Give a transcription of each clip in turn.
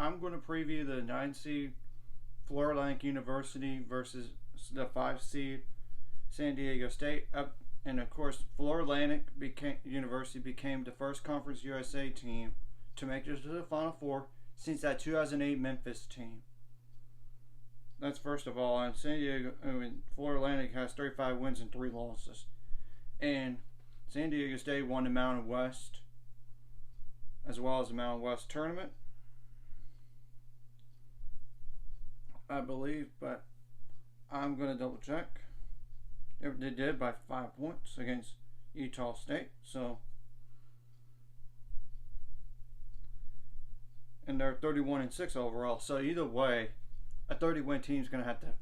I'm going to preview the 9 seed Florida Atlantic University versus the 5 seed San Diego State. And of course, Florida Atlantic University became the first Conference USA team to make it to the Final Four since that 2008 Memphis team. That's first of all. And Florida Atlantic has 35 wins and 3 losses. And San Diego State won the Mountain West as well as the Mountain West tournament, I believe, but I'm going to double check. They did by 5 points against Utah State. So, and they're 31-6 overall. So either way, a 30-win team is going to have to,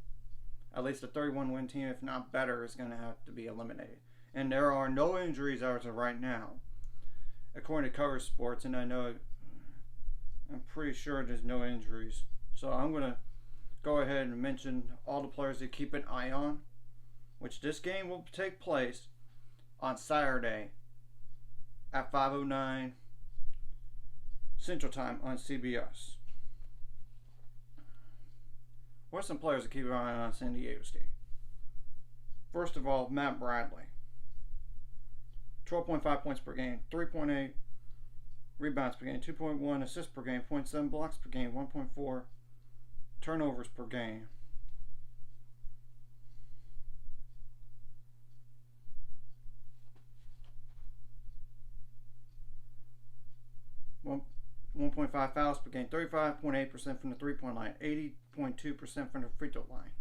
at least a 31-win team, if not better, is going to have to be eliminated. And there are no injuries as of right now, according to Cover Sports. And I'm pretty sure there's no injuries. So I'm going to go ahead and mention all the players to keep an eye on, which this game will take place on Saturday at 5:09 Central Time on CBS. What are some players to keep an eye on San Diego State? First of all, Matt Bradley. 12.5 points per game, 3.8 rebounds per game, 2.1 assists per game, 0.7 blocks per game, 1.4 turnovers per game. One 1.5 fouls per game, 35.8% from the 3-point line, 80.2% from the free throw line.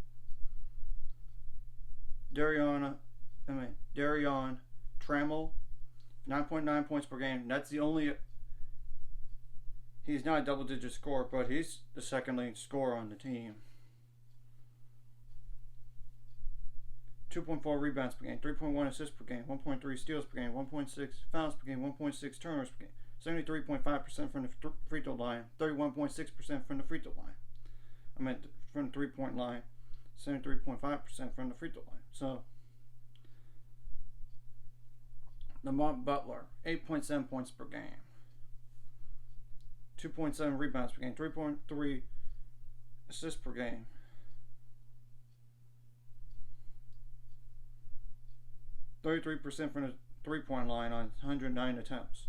Darion Trammell, 9.9 points per game. That's the only. He's not a double-digit scorer, but he's the second leading scorer on the team. 2.4 rebounds per game, 3.1 assists per game, 1.3 steals per game, 1.6 fouls per game, 1.6 turnovers per game. 73.5% from the free throw line, 31.6% from the free throw line. From the 3-point line, 73.5% from the free throw line. So, Lamont Butler, 8.7 points per game, 2.7 rebounds per game, 3.3 assists per game. 33% from the 3-point line on 109 attempts.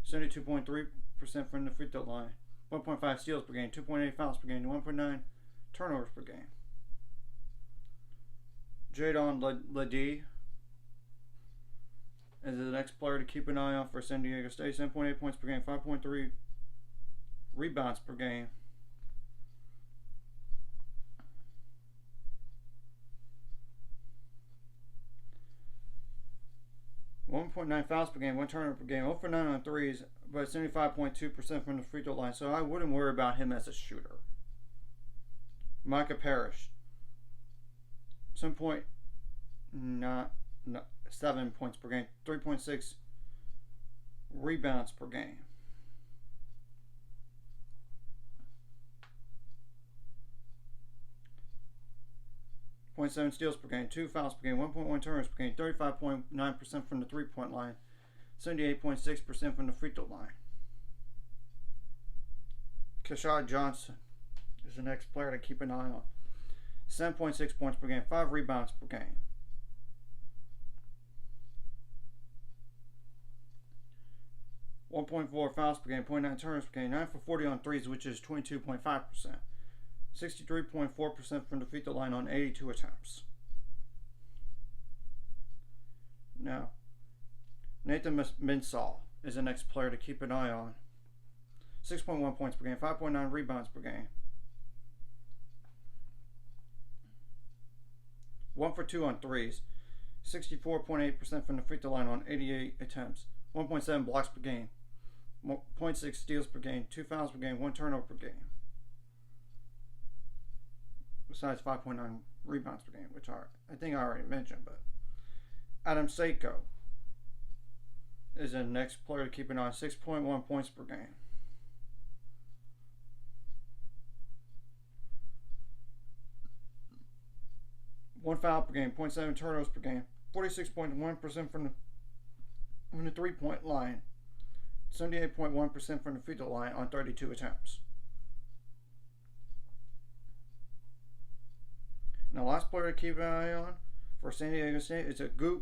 72.3% from the free throw line. 1.5 steals per game. 2.8 fouls per game. 1.9 turnovers per game. Jadon Ledee is the next player to keep an eye on for San Diego State. 7.8 points per game. 5.3 rebounds per game. 1.9 fouls per game, 1 turnover per game, 0 for 9 on threes, but 75.2% from the free throw line, so I wouldn't worry about him as a shooter. Micah Parrish, 7 points per game, 3.6 rebounds per game. 0.7 steals per game, 2 fouls per game, 1.1 turnovers per game, 35.9% from the 3-point line, 78.6% from the free throw line. Keshad Johnson is the next player to keep an eye on. 7.6 points per game, 5 rebounds per game. 1.4 fouls per game, 0.9 turnovers per game, 9 for 40 on threes, which is 22.5%. 63.4% from the free throw line on 82 attempts. Now, Nathan Mensah is the next player to keep an eye on. 6.1 points per game, 5.9 rebounds per game. 1 for 2 on threes. 64.8% from the free throw line on 88 attempts. 1.7 blocks per game. 0.6 steals per game. 2 fouls per game. 1 turnover per game. Besides 5.9 rebounds per game, which I think I already mentioned. But Adam Seiko is the next player to keep an eye on. 6.1 points per game. 1 foul per game, 0.7 turnovers per game, 46.1% from the 3-point line, 78.1% from the free throw line on 32 attempts. And the last player to keep an eye on for San Diego State is Aguk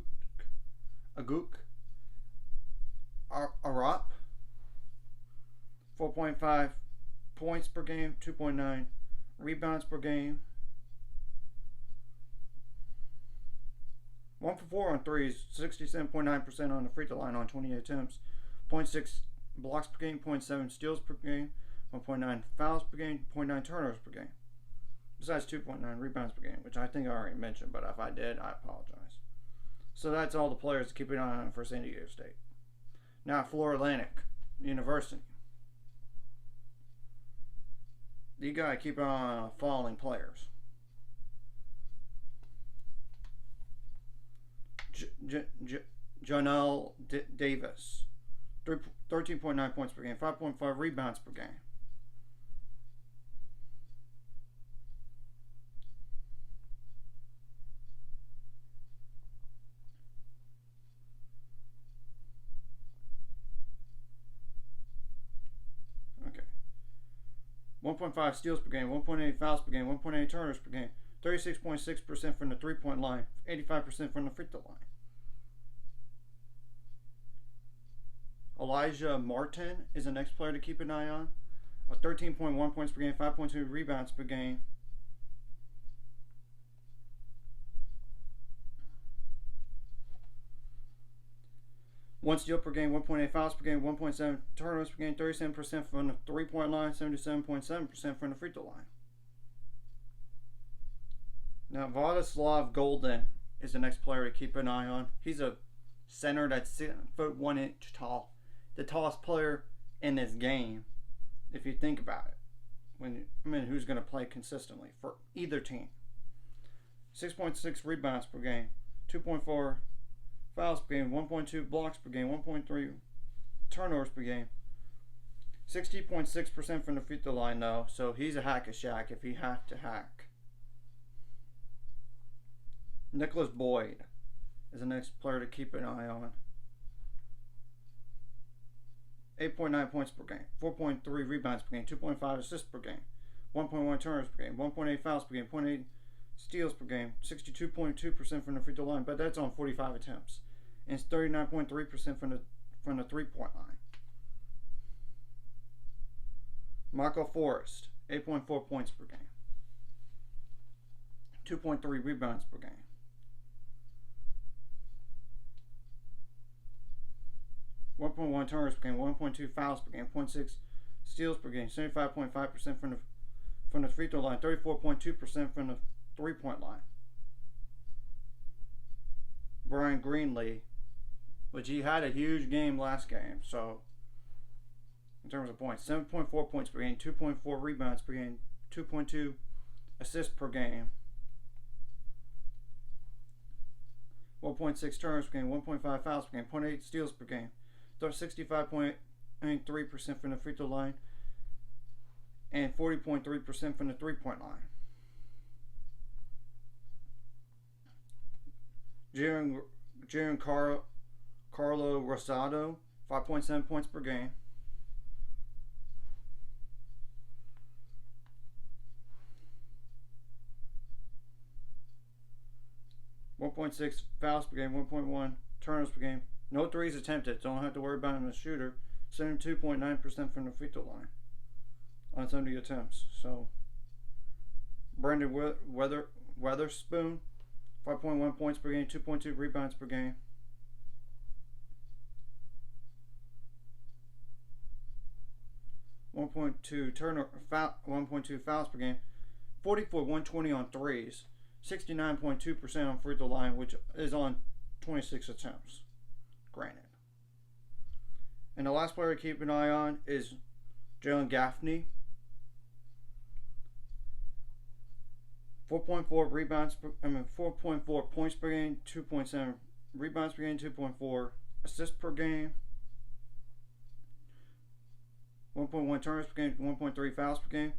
Arop. 4.5 points per game, 2.9 rebounds per game. 1 for 4 on threes, 67.9% on the free throw line on 28 attempts. 0.6 blocks per game, 0.7 steals per game, 1.9 fouls per game, 0.9 turnovers per game. Besides 2.9 rebounds per game, which I think I already mentioned, but if I did, I apologize. So that's all the players to keep an eye on for San Diego State. Now, Florida Atlantic University. You gotta keep an eye on following players. Janelle Davis, 13.9 points per game, 5.5 rebounds per game. Okay. 1.5 steals per game, 1.8 fouls per game, 1.8 turnovers per game, 36.6% from the three-point line, 85% from the free throw line. Elijah Martin is the next player to keep an eye on. 13.1 points per game, 5.2 rebounds per game. One steal per game, 1.8 fouls per game, 1.7 turnovers per game, 37% from the three-point line, 77.7% from the free throw line. Now, Vladislav Golden is the next player to keep an eye on. He's a center that's 6'1" tall. The tallest player in this game, if you think about it. Who's going to play consistently for either team? 6.6 rebounds per game, 2.4 fouls per game, 1.2 blocks per game, 1.3 turnovers per game. 60.6% from the free throw line, though, so he's a hack-a-shack if he has to hack. Nicholas Boyd is the next player to keep an eye on. 8.9 points per game, 4.3 rebounds per game, 2.5 assists per game, 1.1 turnovers per game, 1.8 fouls per game, 0.8 steals per game, 62.2% from the free throw line, but that's on 45 attempts. And it's 39.3% from the three-point line. Michael Forrest, 8.4 points per game, 2.3 rebounds per game. 1.1 turnovers per game, 1.2 fouls per game, 0.6 steals per game, 75.5% from the free throw line, 34.2% from the three-point line. Brian Greenlee, which he had a huge game last game, so in terms of points, 7.4 points per game, 2.4 rebounds per game, 2.2 assists per game, 1.6 turnovers per game, 1.5 fouls per game, 0.8 steals per game. 65.3% from the free throw line and 40.3% from the three-point line. Giancarlo Rosado, 5.7 points per game. 1.6 fouls per game, 1.1 turnovers per game. No threes attempted, so don't have to worry about him as a shooter. 72.9% from the free throw line on 70 attempts. So, Brandon Weatherspoon, 5.1 points per game, 2.2 rebounds per game. $1.2 fouls per game, 44-120 on threes, 69.2% on free throw line, which is on 26 attempts. Granted. And the last player to keep an eye on is Jalen Gaffney. 4.4 points per game, 2.7 rebounds per game, 2.4 assists per game, 1.1 turnovers per game, 1.3 fouls per game,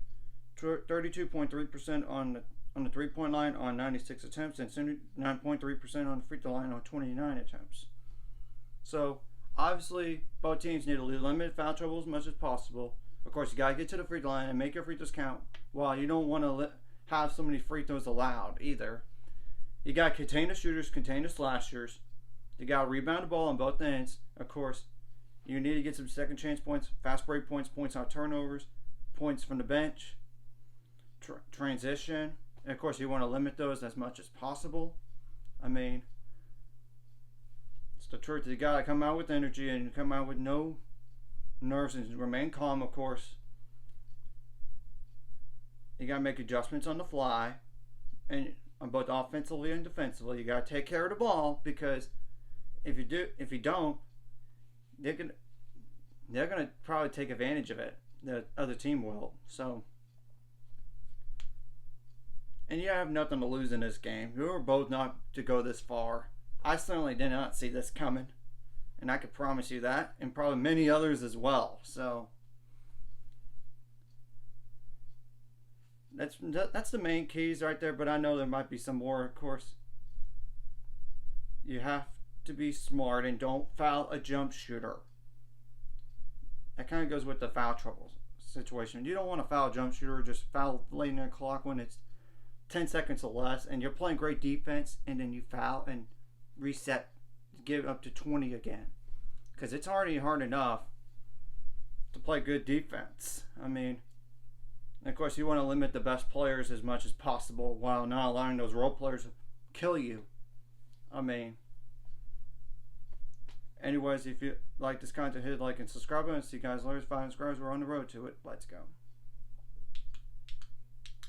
32.3% on the three-point line on 96 attempts, and 79.3% on the free throw line on 29 attempts. So, obviously, both teams need to limit foul trouble as much as possible. Of course, you got to get to the free throw line and make your free throws count. While you don't want to have so many free throws allowed either. You got to contain the shooters, contain the slashers. You got to rebound the ball on both ends. Of course, you need to get some second chance points, fast break points, points on turnovers, points from the bench, transition. And of course, you want to limit those as much as possible. I mean, it's the truth. You got to come out with energy and come out with no nerves and remain calm, of course. You got to make adjustments on the fly, and on both offensively and defensively. You got to take care of the ball, because if you don't, they're gonna probably take advantage of it. The other team will. So, and you have nothing to lose in this game. We were both not to go this far. I certainly did not see this coming, and I could promise you that, and probably many others as well. So that's the main keys right there. But I know there might be some more. Of course, you have to be smart and don't foul a jump shooter. That kind of goes with the foul trouble situation. You don't want to foul a jump shooter, just foul late in the clock when it's 10 seconds or less, and you're playing great defense, and then you foul and reset, give up to 20 again, because it's already hard enough to play good defense. I mean, and of course, you want to limit the best players as much as possible while not allowing those role players to kill you. I mean, anyways, if you like this content, hit like and subscribe, and see you guys later. 5 subscribers, we're on the road to it. Let's go.